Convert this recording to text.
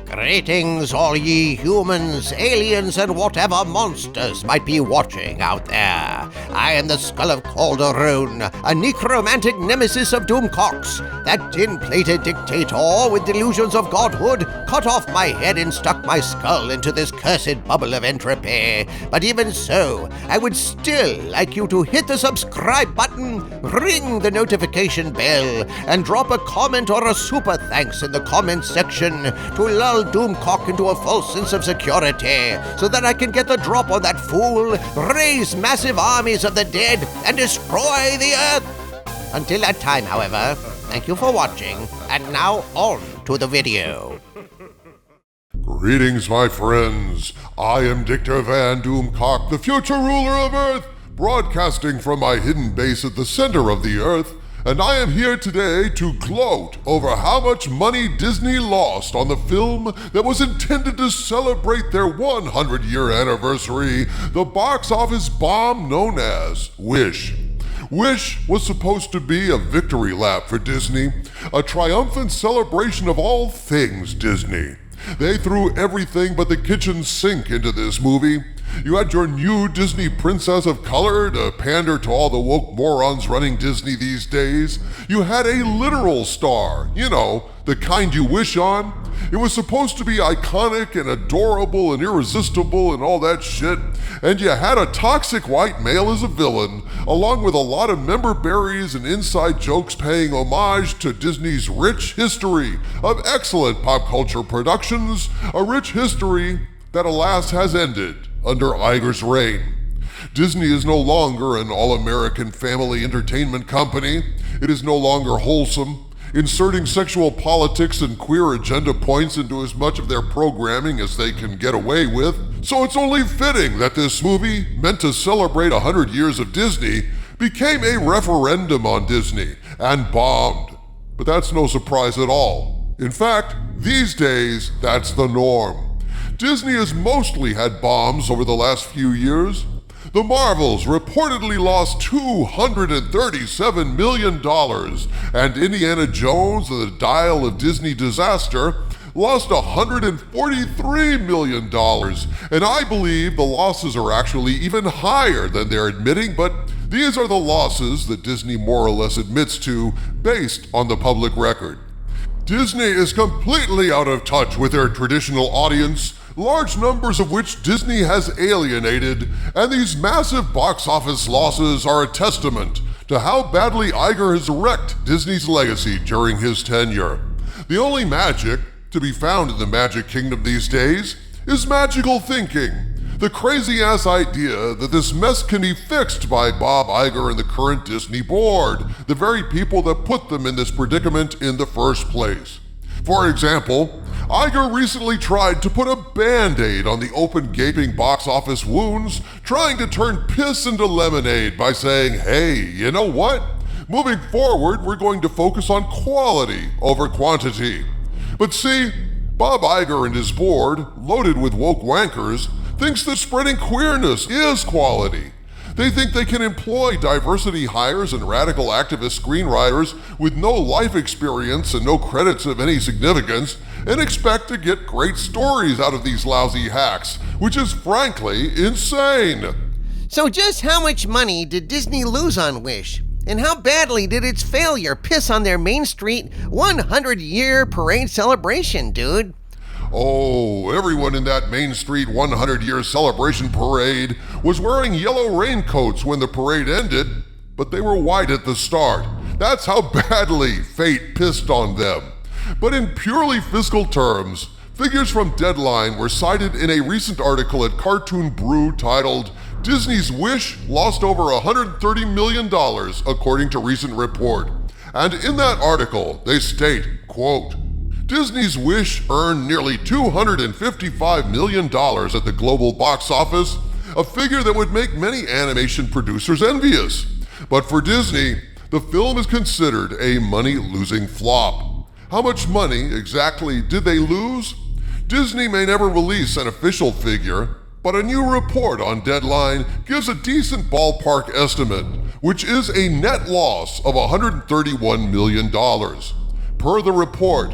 Greetings, all ye humans, aliens, and whatever monsters might be watching out there. I am the Skull of Calderon, a necromantic nemesis of Doomcox. That tin-plated dictator with delusions of godhood cut off my head and stuck my skull into this cursed bubble of entropy. But even so, I would still like you to hit the subscribe button, ring the notification bell, and drop a comment or a super thanks in the comments section to lull Doomcock into a false sense of security, so that I can get the drop on that fool, raise massive armies of the dead, and destroy the Earth. Until that time, however, thank you for watching, and now on to the video. Greetings, my friends. I am Dictor Van Doomcock, the future ruler of Earth, broadcasting from my hidden base at the center of the Earth, and I am here today to gloat over how much money Disney lost on the film that was intended to celebrate their 100-year anniversary, the box office bomb known as Wish. Wish was supposed to be a victory lap for Disney, a triumphant celebration of all things Disney. They threw everything but the kitchen sink into this movie. You had your new Disney Princess of Color to pander to all the woke morons running Disney these days. You had a literal star, you know, the kind you wish on. It was supposed to be iconic and adorable and irresistible and all that shit. And you had a toxic white male as a villain, along with a lot of member berries and inside jokes paying homage to Disney's rich history of excellent pop culture productions, a rich history that alas has ended under Iger's reign. Disney is no longer an all-American family entertainment company. It is no longer wholesome, inserting sexual politics and queer agenda points into as much of their programming as they can get away with. So it's only fitting that this movie, meant to celebrate 100 years of Disney, became a referendum on Disney and bombed. But that's no surprise at all. In fact, these days, that's the norm. Disney has mostly had bombs over the last few years. The Marvels reportedly lost $237 million, and Indiana Jones and the Dial of Disney Disaster lost $143 million. And I believe the losses are actually even higher than they're admitting, but these are the losses that Disney more or less admits to based on the public record. Disney is completely out of touch with their traditional audience, large numbers of which Disney has alienated, and these massive box office losses are a testament to how badly Iger has wrecked Disney's legacy during his tenure. The only magic to be found in the Magic Kingdom these days is magical thinking, the crazy-ass idea that this mess can be fixed by Bob Iger and the current Disney board, the very people that put them in this predicament in the first place. For example, Iger recently tried to put a Band-Aid on the open gaping box office wounds, trying to turn piss into lemonade by saying, hey, you know what? Moving forward, we're going to focus on quality over quantity. But see, Bob Iger and his board, loaded with woke wankers, thinks that spreading queerness is quality. They think they can employ diversity hires and radical activist screenwriters with no life experience and no credits of any significance and expect to get great stories out of these lousy hacks, which is frankly insane. So just how much money did Disney lose on Wish? And how badly did its failure piss on their Main Street 100-year parade celebration, dude? Oh, everyone in that Main Street 100-year celebration parade was wearing yellow raincoats when the parade ended, but they were white at the start. That's how badly fate pissed on them. But in purely fiscal terms, figures from Deadline were cited in a recent article at Cartoon Brew titled, Disney's Wish lost over $130 million, according to recent report. And in that article, they state, quote, Disney's Wish earned nearly $255 million at the global box office, a figure that would make many animation producers envious. But for Disney, the film is considered a money-losing flop. How much money exactly did they lose? Disney may never release an official figure, but a new report on Deadline gives a decent ballpark estimate, which is a net loss of $131 million. Per the report,